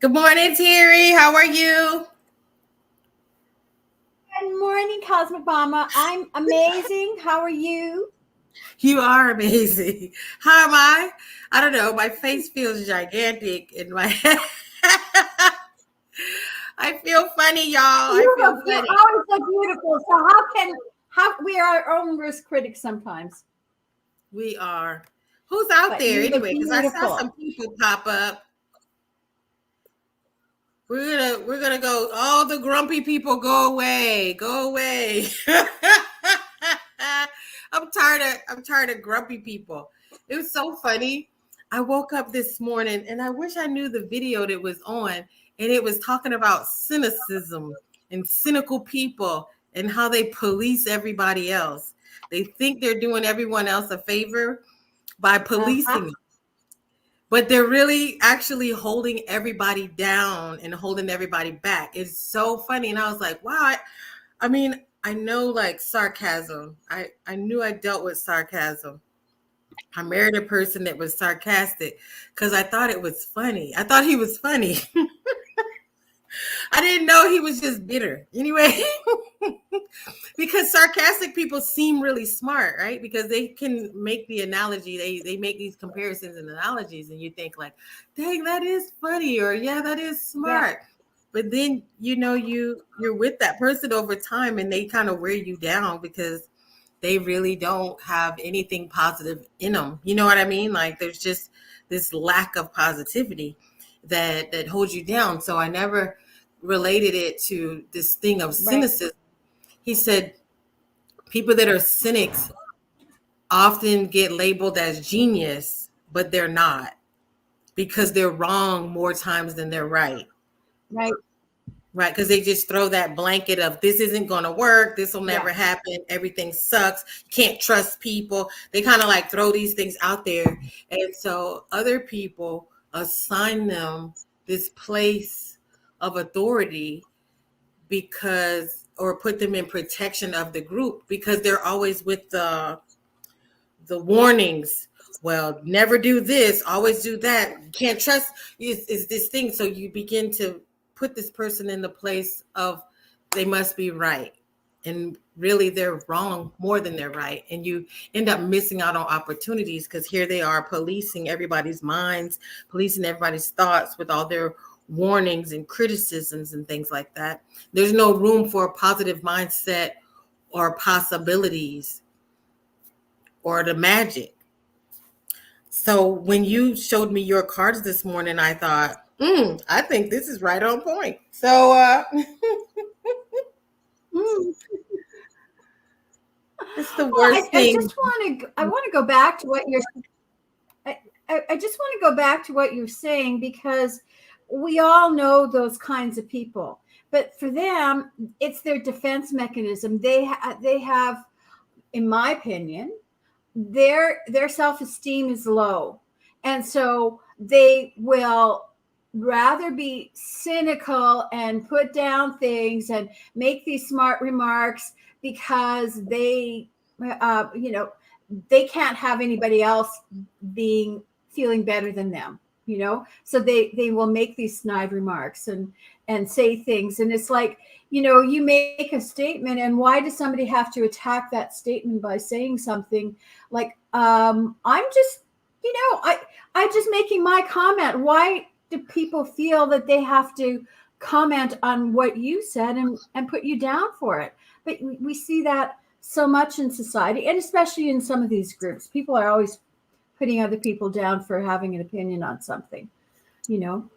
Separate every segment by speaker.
Speaker 1: Good morning, Terri. How are you?
Speaker 2: Good morning, Cosmic Mama. I'm amazing. How are you?
Speaker 1: You are amazing. How am I? I don't know. My face feels gigantic in my head. I feel funny, y'all. I feel
Speaker 2: You're
Speaker 1: funny.
Speaker 2: always so beautiful. So how we are our own worst critics sometimes.
Speaker 1: We are. Who's out
Speaker 2: But
Speaker 1: there
Speaker 2: you look
Speaker 1: anyway? Because I saw
Speaker 2: beautiful.
Speaker 1: some people pop up. We're gonna go. All the grumpy people, go away. Go away. I'm tired of grumpy people. It was so funny. I woke up this morning and I wish I knew the video that was on, and it was talking about cynicism and cynical people and how they police everybody else. They think they're doing everyone else a favor by
Speaker 2: Uh-huh.
Speaker 1: policing, but they're really actually holding everybody down and holding everybody back. It's so funny. And I was like, wow. I mean, I know like sarcasm. I knew I dealt with sarcasm. I married a person that was sarcastic because I thought it was funny. I thought he was funny. I didn't know he was just bitter. Anyway, because sarcastic people seem really smart, right? Because they can make the analogy, they make these comparisons and analogies, and you think like, dang, that is funny, or yeah, that is
Speaker 2: Yeah.
Speaker 1: smart. But then you're with that person over time and they kind of wear you down because they really don't have anything positive in them. You know what I mean? Like there's just this lack of positivity that holds you down. So I never related it to this thing of
Speaker 2: Right.
Speaker 1: cynicism. He said people that are cynics often get labeled as genius, but they're not because they're wrong more times than they're right.
Speaker 2: Right.
Speaker 1: Right, because they just throw that blanket of this isn't going to work, this will
Speaker 2: Yeah.
Speaker 1: never happen, everything sucks, you can't trust people. They kind of like throw these things out there. And so other people assign them this place of authority because, or put them in protection of the group because they're always with the warnings. Well, never do this, always do that. You can't trust is this thing. So you begin to put this person in the place of they must be right. And really they're wrong more than they're right. And you end up missing out on opportunities because here they are policing everybody's minds, policing everybody's thoughts with all their warnings and criticisms and things like that. There's no room for a positive mindset or possibilities or the magic. So when you showed me your cards this morning, I thought, I think this is right on point. So
Speaker 2: Mm.
Speaker 1: it's the
Speaker 2: Well,
Speaker 1: worst thing.
Speaker 2: I want to go back to what you're I just want to go back to what you're saying because we all know those kinds of people. But for them, it's their defense mechanism. They have, in my opinion, their self-esteem is low, and so they will rather be cynical and put down things and make these smart remarks because you know they can't have anybody else being feeling better than them, so they will make these snide remarks and say things, and it's like, you make a statement, and why does somebody have to attack that statement by saying something like, I'm just, I just making my comment. Why do people feel that they have to comment on what you said and put you down for it? But we see that so much in society, and especially in some of these groups. People are always putting other people down for having an opinion on something, you know.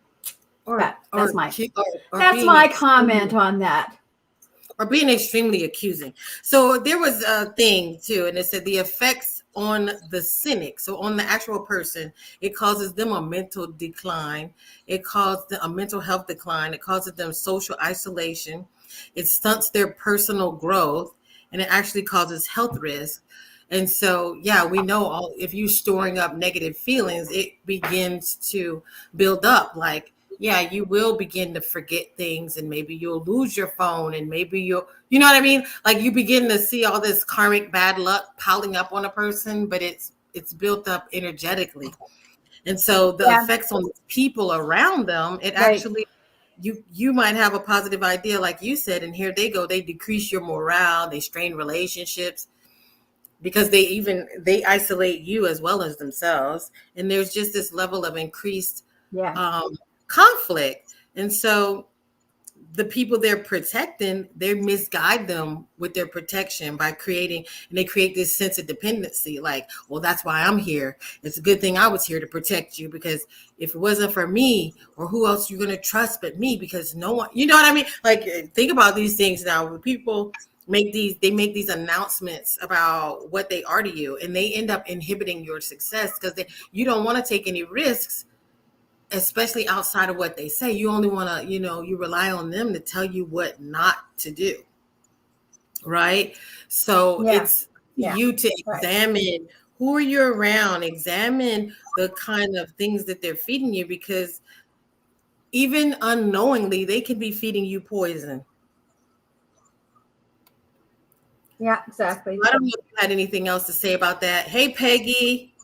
Speaker 1: Or
Speaker 2: That's
Speaker 1: or
Speaker 2: my
Speaker 1: or
Speaker 2: that's
Speaker 1: being
Speaker 2: my
Speaker 1: extremely
Speaker 2: comment on that.
Speaker 1: or being extremely accusing. So there was a thing too, and it said the effects on the cynic, so on the actual person, it causes them a mental decline. It causes them a mental health decline. It causes them social isolation. It stunts their personal growth, and it actually causes health risk. And so, yeah, we know all if you're storing up negative feelings, it begins to build up. Like, yeah, you will begin to forget things, and maybe you'll lose your phone, and maybe you know what I mean? Like you begin to see all this karmic bad luck piling up on a person, but it's built up energetically. And so the
Speaker 2: Yeah.
Speaker 1: effects on the people around them, it
Speaker 2: Right.
Speaker 1: actually, you might have a positive idea, like you said, and here they go, they decrease your morale, they strain relationships because they isolate you as well as themselves. And there's just this level of increased
Speaker 2: Yeah.
Speaker 1: conflict. And so the people they're protecting, they misguide them with their protection by creating, and they create this sense of dependency. Like, well, that's why I'm here. It's a good thing I was here to protect you, because if it wasn't for me, or who else you're going to trust but me, because no one, you know what I mean? Like, think about these things now. When people they make these announcements about what they are to you, and they end up inhibiting your success because you don't want to take any risks, especially outside of what they say. You only want to, you rely on them to tell you what not to do. Right. So
Speaker 2: Yeah.
Speaker 1: it's
Speaker 2: Yeah.
Speaker 1: you to
Speaker 2: Right.
Speaker 1: examine who are you around, examine the kind of things that they're feeding you, because even unknowingly, they can be feeding you poison.
Speaker 2: Yeah, exactly.
Speaker 1: I don't know if you had anything else to say about that. Hey, Peggy.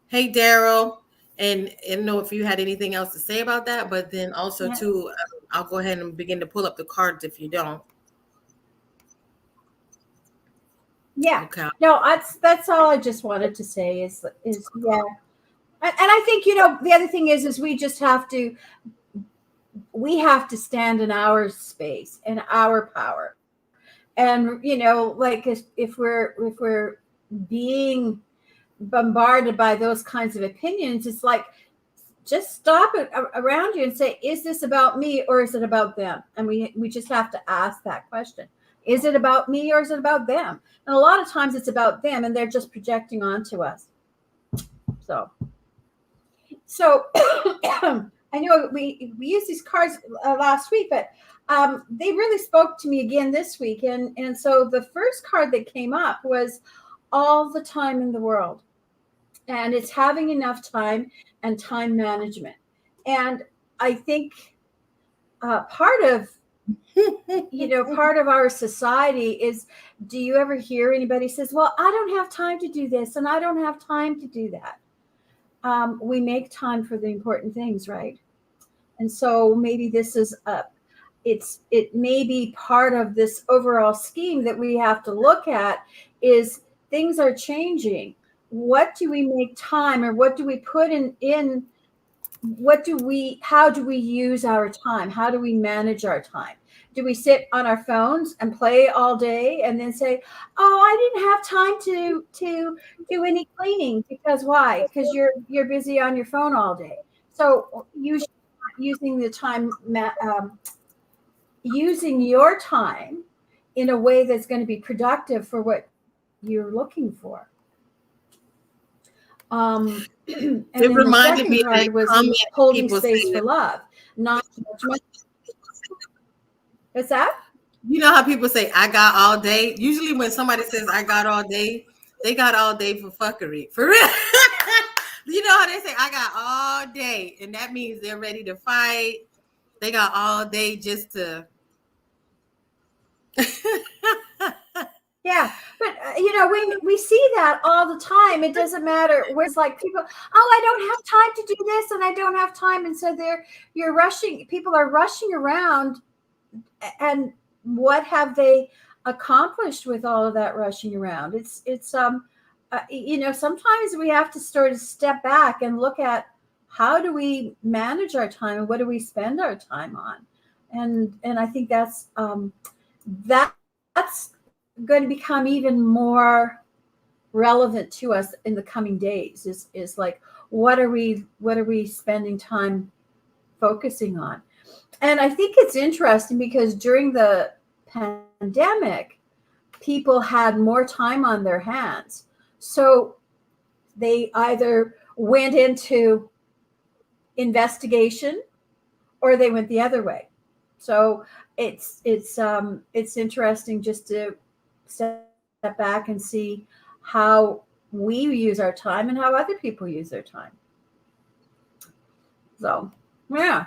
Speaker 1: Hey, Daryl. And I don't know if you had anything else to say about that, but then also
Speaker 2: Yeah.
Speaker 1: too, I'll go ahead and begin to pull up the cards if you don't.
Speaker 2: Yeah.
Speaker 1: Okay.
Speaker 2: No, that's all I just wanted to say is yeah. And I think, the other thing is we have to stand in our space and our power. And like if we're being bombarded by those kinds of opinions, it's like, just stop it around you and say, is this about me or is it about them? And we just have to ask that question. Is it about me or is it about them? And a lot of times it's about them, and they're just projecting onto us. So I know we used these cards last week, but they really spoke to me again this week. And so the first card that came up was all the time in the world. And it's having enough time and time management. And I think part of part of our society is, do you ever hear anybody says, well, I don't have time to do this and I don't have time to do that. We make time for the important things, right? And so maybe this is it may be part of this overall scheme that we have to look at, is things are changing. What do we make time, or what do we put in how do we use our time? How do we manage our time? Do we sit on our phones and play all day and then say, oh, I didn't have time to do any cleaning? Because why? Because you're busy on your phone all day. So using the time using your time in a way that's going to be productive for what you're looking for. And
Speaker 1: It
Speaker 2: then the
Speaker 1: reminded
Speaker 2: second
Speaker 1: me of that
Speaker 2: card was
Speaker 1: comment
Speaker 2: holding
Speaker 1: people
Speaker 2: space
Speaker 1: say.
Speaker 2: for love, not judgment. What's that?
Speaker 1: You know how people say, I got all day? Usually when somebody says, I got all day, they got all day for fuckery. For real. You know how they say, I got all day? And that means they're ready to fight. They got all day just to.
Speaker 2: Yeah, but we see that all the time. It doesn't matter. Where it's like people, oh, I don't have time to do this, and I don't have time, and so you're rushing. People are rushing around, and what have they accomplished with all of that rushing around? It's sometimes we have to sort of step back and look at, how do we manage our time and what do we spend our time on? And I think that's going to become even more relevant to us in the coming days, is like, what are we spending time focusing on? And I think it's interesting because during the pandemic, people had more time on their hands. So they either went into investigation or they went the other way. So it's interesting just to step back and see how we use our time and how other people use their time. So, yeah.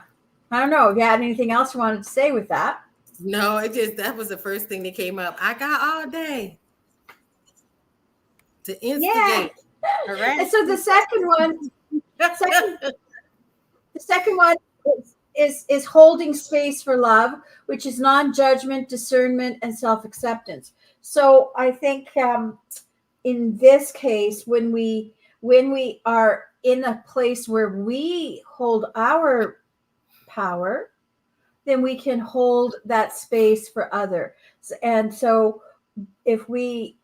Speaker 2: I don't know if you had anything else you wanted to say with that.
Speaker 1: No, that was the first thing that came up. I got all day to
Speaker 2: Yeah.
Speaker 1: instigate.
Speaker 2: And
Speaker 1: Correct.
Speaker 2: so second, the second one is holding space for love, which is non-judgment, discernment, and self-acceptance. So I think in this case, when we are in a place where we hold our power, then we can hold that space for others. And so if we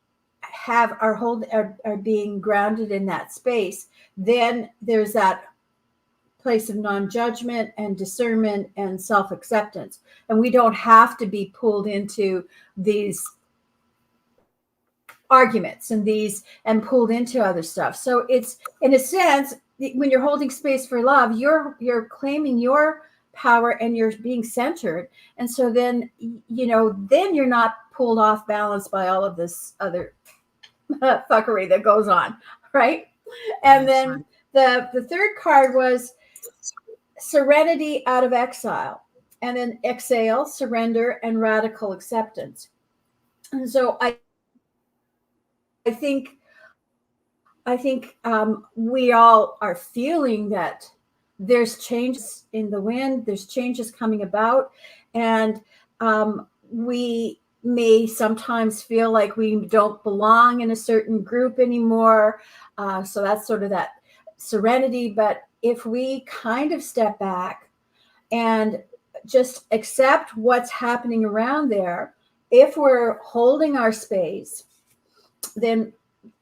Speaker 2: are being grounded in that space, then there's that place of non-judgment and discernment and self-acceptance, and we don't have to be pulled into these arguments and pulled into other stuff. So it's, in a sense, when you're holding space for love, you're claiming your power and you're being centered. And so then then you're not pulled off balance by all of this other fuckery that goes on, right? And
Speaker 1: That's right.
Speaker 2: then the third card was serenity out of exile, and then exhale, surrender, and radical acceptance. And so I think we all are feeling that there's changes in the wind, there's changes coming about, and we may sometimes feel like we don't belong in a certain group anymore. So that's sort of that serenity. But if we kind of step back and just accept what's happening around there, if we're holding our space, then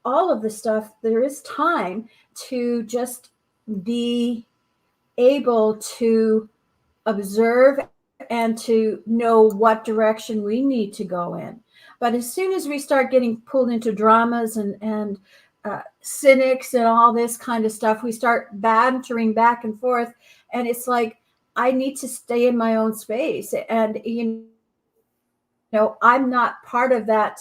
Speaker 2: all of the stuff, there is time to just be able to observe and to know what direction we need to go in. But as soon as we start getting pulled into dramas and cynics and all this kind of stuff, we start bantering back and forth, and it's like, I need to stay in my own space, and I'm not part of that.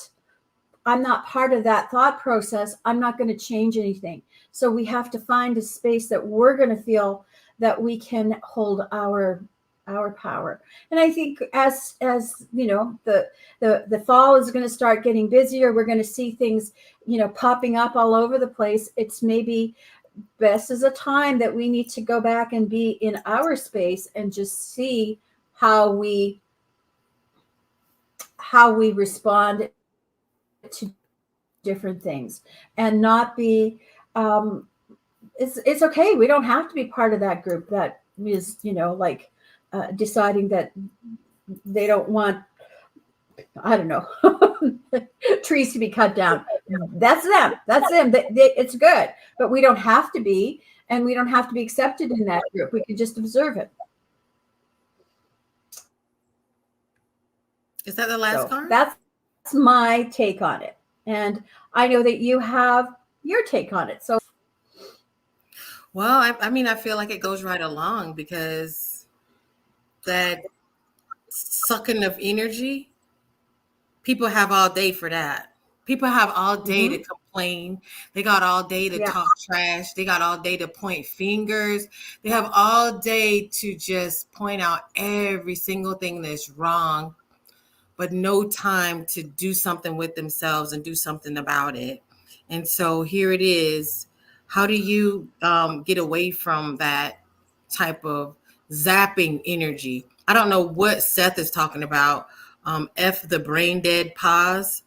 Speaker 2: I'm not part of that thought process. I'm not going to change anything. So we have to find a space that we're going to feel that we can hold our power. And I think as the fall is going to start getting busier, we're going to see things popping up all over the place. It's maybe best as a time that we need to go back and be in our space and just see how we respond to different things, and not be it's okay. We don't have to be part of that group that is deciding that they don't want, I don't know, trees to be cut down. That's them. It's good, but we don't have to be, and we don't have to be accepted in that group. We can just observe it.
Speaker 1: Is that the last
Speaker 2: So
Speaker 1: card?
Speaker 2: that's my take on it, and I know that you have your take on it. So,
Speaker 1: Well, I mean, I feel like it goes right along, because that sucking of energy, people have all day for that. People have all day to complain. They got all day to talk trash. They got all day to point fingers. They have all day to just point out every single thing that's wrong, but no time to do something with themselves and do something about it. And so here it is. How do you get away from that type of zapping energy? I don't know what Seth is talking about. F the brain dead pause.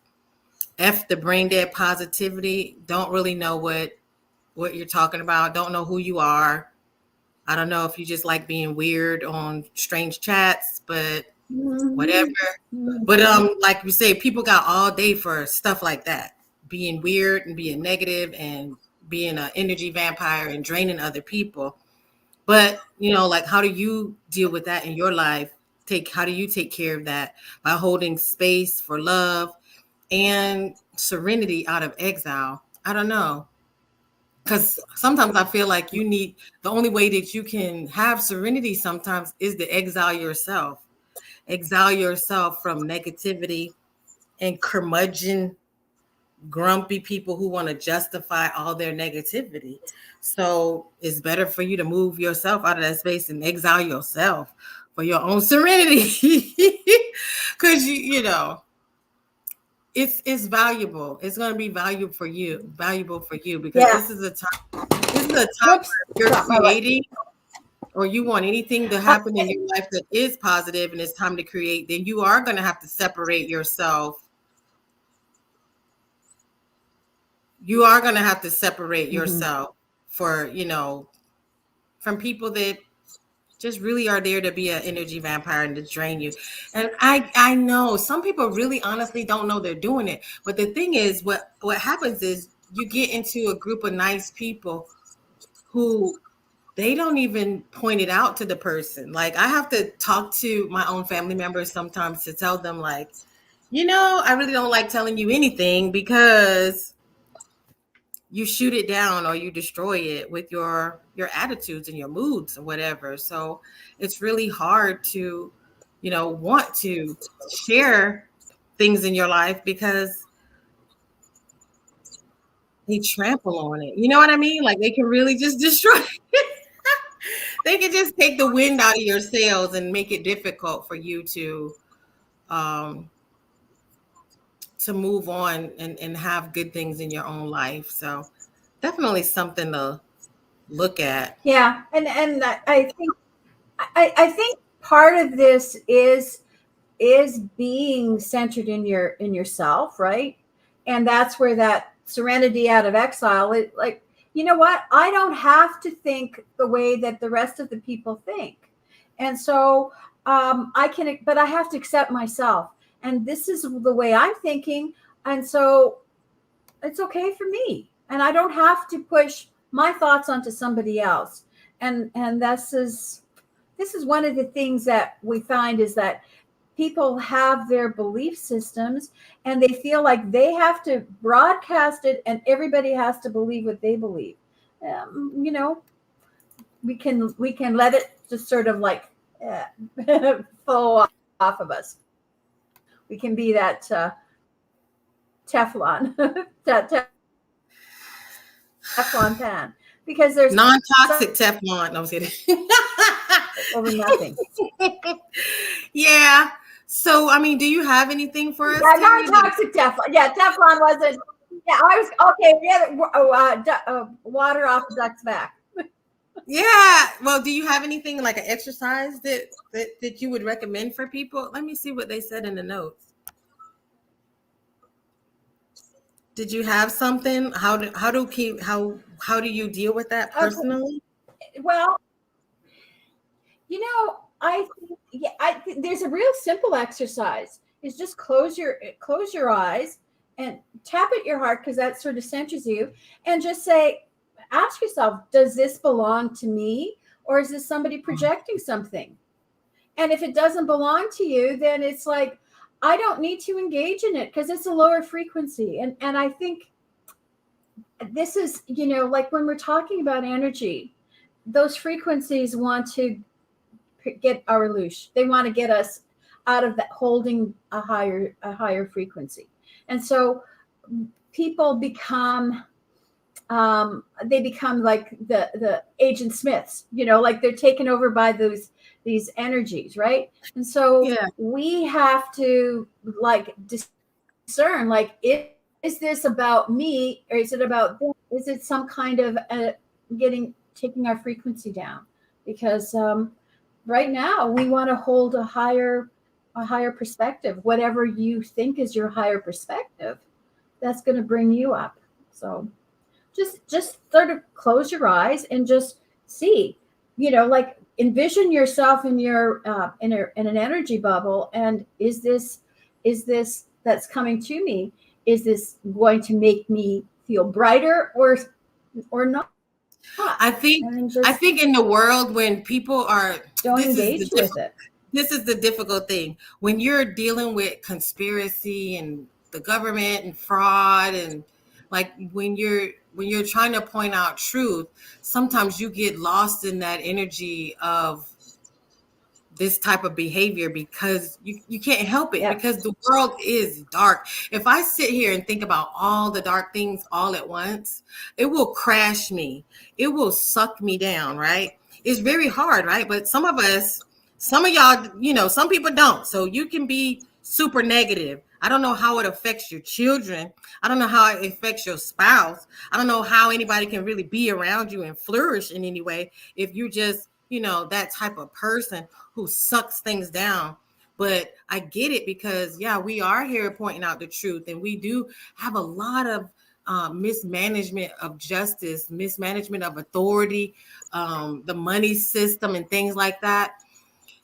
Speaker 1: F the brain dead positivity. Don't really know what you're talking about. Don't know who you are. I don't know if you just like being weird on strange chats, but whatever. But like you say, people got all day for stuff like that, being weird and being negative and being an energy vampire and draining other people. But like, how do you deal with that in your life? How do you take care of that? By holding space for love and serenity out of exile. I don't know. Because sometimes I feel like the only way that you can have serenity sometimes is to exile yourself. Exile yourself from negativity and curmudgeon, grumpy people who want to justify all their negativity. So it's better for you to move yourself out of that space and exile yourself for your own serenity. Because it's valuable. It's going to be valuable for you because
Speaker 2: Yeah.
Speaker 1: this is a time. This is a time
Speaker 2: Whoops.
Speaker 1: where you're
Speaker 2: Got my light.
Speaker 1: creating or you want anything to
Speaker 2: Uh,
Speaker 1: happen in your life that is positive and it's time to create, then you are going to have to separate yourself. You are going to have to separate
Speaker 2: mhm.
Speaker 1: yourself for, from people that just really are there to be an energy vampire and to drain you. And I know some people really honestly don't know they're doing it. But the thing is, what happens is you get into a group of nice people who they don't even point it out to the person. Like I have to talk to my own family members sometimes to tell them like, I really don't like telling you anything because you shoot it down or you destroy it with your attitudes and your moods and whatever. So it's really hard to, want to share things in your life because they trample on it. You know what I mean? Like they can really just destroy they can just take the wind out of your sails and make it difficult for you um to move on and have good things in your own life. So definitely something to look at.
Speaker 2: Yeah, and I think part of this is being centered in yourself, right? And that's where that serenity out of exile, like, you know what? I don't have to think the way that the rest of the people think. And so I can, but I have to accept myself. And this is the way I'm thinking. And so it's okay for me. And I don't have to push my thoughts onto somebody else. And this is one of the things that we find is that people have their belief systems and they feel like they have to broadcast it and everybody has to believe what they believe. You know, we can let it just sort of like flow off of us. We can be that Teflon, that Teflon pan, because there's
Speaker 1: Non-toxic Teflon. No, I'm kidding.
Speaker 2: over nothing.
Speaker 1: Yeah. So, I mean, do you have anything for us,
Speaker 2: Yeah,
Speaker 1: Terry?
Speaker 2: non-toxic Teflon. Yeah, Teflon wasn't. Yeah, I was okay. Yeah, water off the duck's back.
Speaker 1: Yeah. Well, do you have anything like an exercise that you would recommend for people? Let me see what they said in the notes. Did you have something? How do you deal with that
Speaker 2: Okay.
Speaker 1: personally?
Speaker 2: Well, I think, yeah, there's a real simple exercise. Is just close your eyes and tap at your heart because that sort of centers you, and just ask yourself, does this belong to me, or is this somebody projecting something? And if it doesn't belong to you, then it's like I don't need to engage in it because it's a lower frequency. And I think this is, like when we're talking about energy, those frequencies want to get our leash. They want to get us out of that holding a higher frequency. And so people become like the Agent Smiths, like they're taken over by these energies, right? And so
Speaker 1: Yeah.
Speaker 2: we have to like discern, like, is this about me or is it about them? Is it some kind of taking our frequency down? Because right now we want to hold a higher perspective. Whatever you think is your higher perspective, that's going to bring you up. So just sort of close your eyes and just see, like envision yourself in your in an energy bubble. And is this that's coming to me, is this going to make me feel brighter or not?
Speaker 1: I think
Speaker 2: And
Speaker 1: I
Speaker 2: just
Speaker 1: think in the world when people are
Speaker 2: don't
Speaker 1: this is the
Speaker 2: engage with it.
Speaker 1: this is the difficult thing when you're dealing with conspiracy and the government and fraud and like when you're trying to point out truth, sometimes you get lost in that energy of this type of behavior because you can't help it
Speaker 2: Yep.
Speaker 1: because the world is dark. If I sit here and think about all the dark things all at once, it will crash me. It will suck me down, right? It's very hard, right? But some of y'all, some people don't. So you can be super negative. I don't know how it affects your children. I don't know how it affects your spouse. I don't know how anybody can really be around you and flourish in any way if you just, that type of person who sucks things down. But I get it because, yeah, we are here pointing out the truth, and we do have a lot of mismanagement of justice, mismanagement of authority, the money system, and things like that.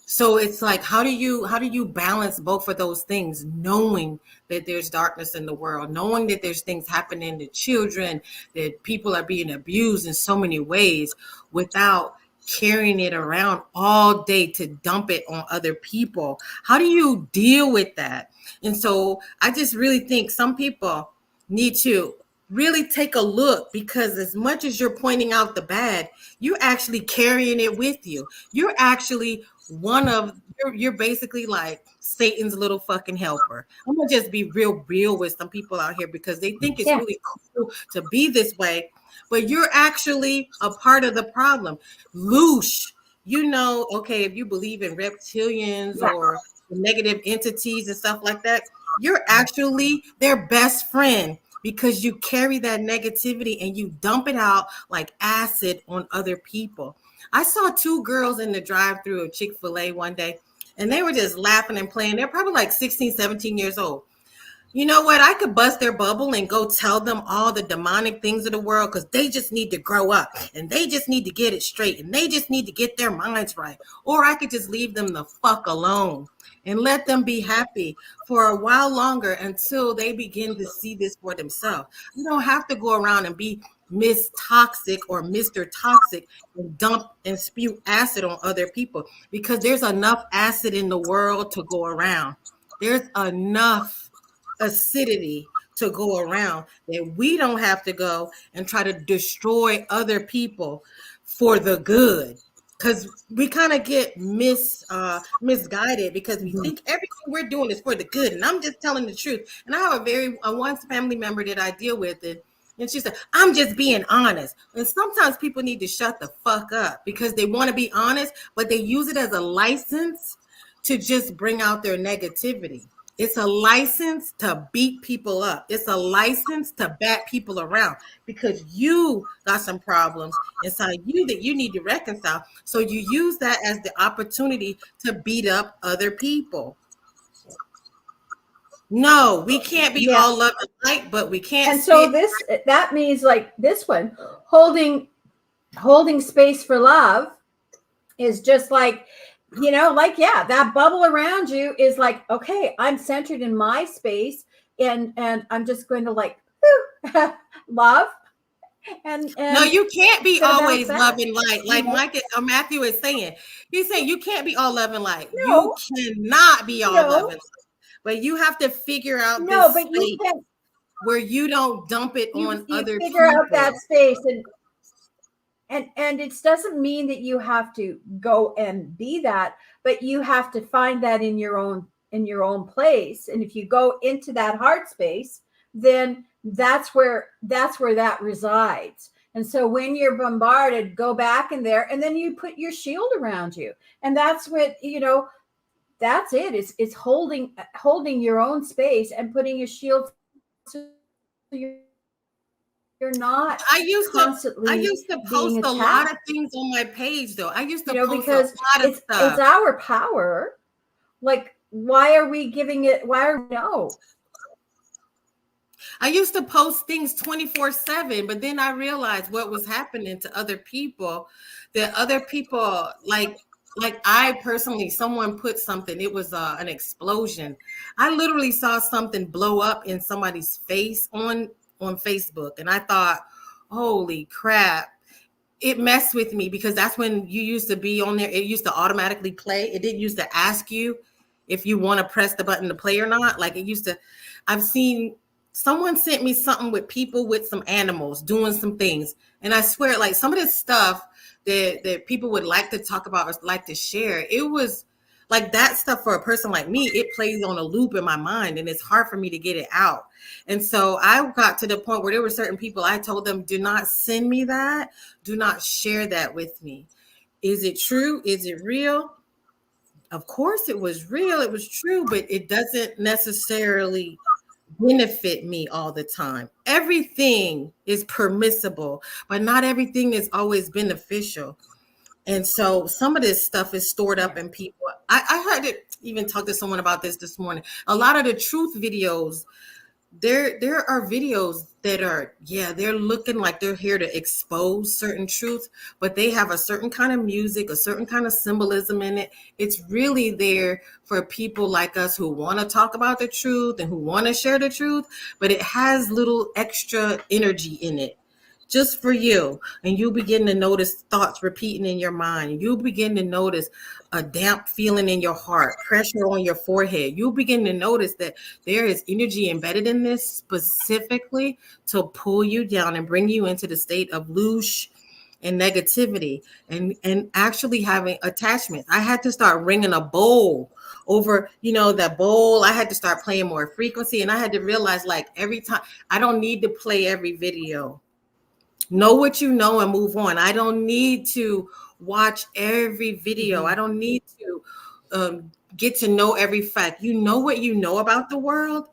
Speaker 1: So it's like, how do you balance both of those things, knowing that there's darkness in the world, knowing that there's things happening to children, that people are being abused in so many ways, without carrying it around all day to dump it on other people? How do you deal with that? And so I just really think some people need to really take a look, because as much as you're pointing out the bad, you're actually carrying it with you. You're actually you're basically like Satan's little fucking helper. I'm gonna just be real with some people out here, because they think it's
Speaker 2: Yeah.
Speaker 1: really cool to be this way, but you're actually a part of the problem. Loosh, okay, if you believe in reptilians
Speaker 2: Yeah.
Speaker 1: or negative entities and stuff like that, you're actually their best friend, because you carry that negativity and you dump it out like acid on other people. I saw two girls in the drive-through of Chick-fil-A one day, and they were just laughing and playing. They're probably like 16, 17 years old. You know what? I could bust their bubble and go tell them all the demonic things of the world, because they just need to grow up and they just need to get it straight and they just need to get their minds right. Or I could just leave them the fuck alone and let them be happy for a while longer until they begin to see this for themselves. You don't have to go around and be Miss Toxic or Mr. Toxic and dump and spew acid on other people, because there's enough acid in the world to go around. There's enough acidity to go around, that we don't have to go and try to destroy other people for the good, because we kind of get misguided, because we think everything we're doing is for the good. And I'm just telling the truth. And I have a one family member that I deal with, and she said, I'm just being honest. And sometimes people need to shut the fuck up, because they want to be honest, but they use it as a license to just bring out their negativity. It's a license to beat people up. It's a license to bat people around, because you got some problems inside you that you need to reconcile. So you use that as the opportunity to beat up other people. No, we can't be all love and light, but we can't.
Speaker 2: And so that means, like this one, holding space for love is just like, that bubble around you is like, okay, I'm centered in my space, and I'm just going to like love. And
Speaker 1: no, you can't be always love and light. Like Matthew is saying, he's saying you can't be all love and light.
Speaker 2: No,
Speaker 1: you cannot be all love and light, but you have to figure out this space where you don't dump it on other people.
Speaker 2: Figure out that space, and it doesn't mean that you have to go and be that, but you have to find that in your own place. And if you go into that heart space, then that's where that resides. And so when you're bombarded, go back in there, and then you put your shield around you. And that's what, that's it. It's holding your own space and putting your shield so you're not. I used
Speaker 1: to post a lot of things on my page, though. I used to post
Speaker 2: because
Speaker 1: a lot of stuff.
Speaker 2: It's our power. Like, why are we giving it? No.
Speaker 1: I used to post things 24/7, but then I realized what was happening to other people. That other people, like I personally, someone put something. It was an explosion. I literally saw something blow up in somebody's face on Facebook, and I thought, holy crap. It messed with me, because that's when you used to be on there. It used to automatically play. It didn't used to ask you if you want to press the button to play or not. Like it used to. I've seen someone sent me something with people with some animals doing some things, and I swear, like some of this stuff that people would like to talk about or like to share, it was like that stuff for a person like me, it plays on a loop in my mind, and it's hard for me to get it out. And so I got to the point where there were certain people, I told them, do not send me that. Do not share that with me. Is it true? Is it real? of course it was real, it was true, but it doesn't necessarily benefit me all the time. Everything is permissible, but not everything is always beneficial. And so some of this stuff is stored up
Speaker 2: Yeah.
Speaker 1: in people. I heard it even talk to someone about this morning. A lot of the truth videos, there are videos that are, yeah, they're looking like they're here to expose certain truth, but they have a certain kind of music, a certain kind of symbolism in it. It's really there for people like us who want to talk about the truth and who want to share the truth, but it has little extra energy in it just for you. And you begin to notice thoughts repeating in your mind. You begin to notice a damp feeling in your heart, pressure on your forehead. You begin to notice that there is energy embedded in this specifically to pull you down and bring you into the state of loosh and negativity and actually having attachments. I had to start ringing a bowl over, that bowl. I had to start playing more frequency, and I had to realize, like, every time, I don't need to play every video. Know what you know and move on. I don't need to watch every video. I don't need to get to know every fact. You know what you know about the world,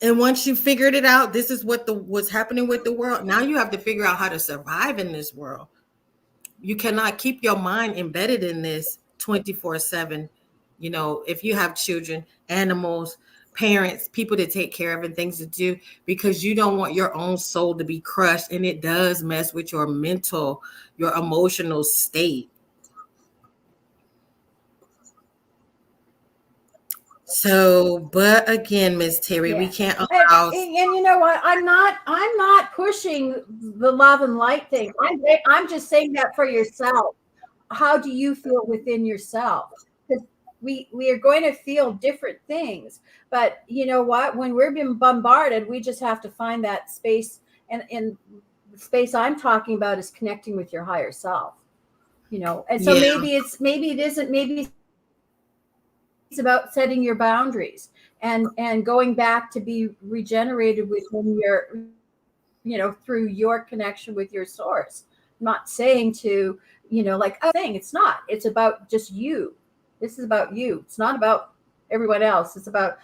Speaker 1: and once you figured it out, this is what's happening with the world. Now you have to figure out how to survive in this world. You cannot keep your mind embedded in this 24/7. If you have children, animals, parents, people to take care of and things to do, because you don't want your own soul to be crushed, and it does mess with your mental, your emotional state. So, but again, Miss Terri, we
Speaker 2: Yeah.
Speaker 1: can't
Speaker 2: And,
Speaker 1: allow.
Speaker 2: and you know what? I'm not pushing the love and light thing. I'm just saying that for yourself. How do you feel within yourself? Because we are going to feel different things. But you know what? When we're being bombarded, we just have to find that space. And the space I'm talking about is connecting with your higher self. And so
Speaker 1: Yeah,
Speaker 2: maybe it isn't, maybe it's about setting your boundaries and going back to be regenerated within your, through your connection with your source. I'm not saying to, like, saying it's not, it's about just you. This is about you. It's not about everyone else. It's about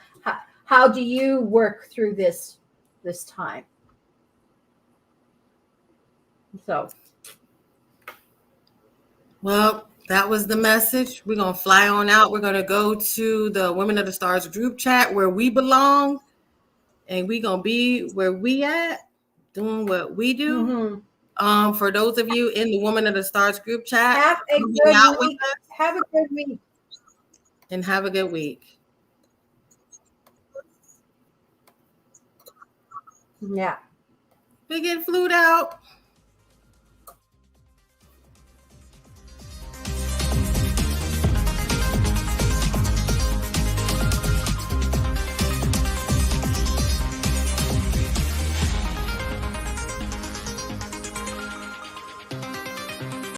Speaker 2: how do you work through this time. So
Speaker 1: well, that was the message. We're going to fly on out. We're going to go to the Women of the Stars group chat where we belong, and we're going to be where we at, doing what we do.
Speaker 2: mhm.
Speaker 1: For those of you in the Women of the Stars group chat,
Speaker 2: Have a
Speaker 1: come hang
Speaker 2: good
Speaker 1: out with
Speaker 2: week.
Speaker 1: us
Speaker 2: Have a good week.
Speaker 1: and have a good week.
Speaker 2: Yeah.
Speaker 1: We get flued out.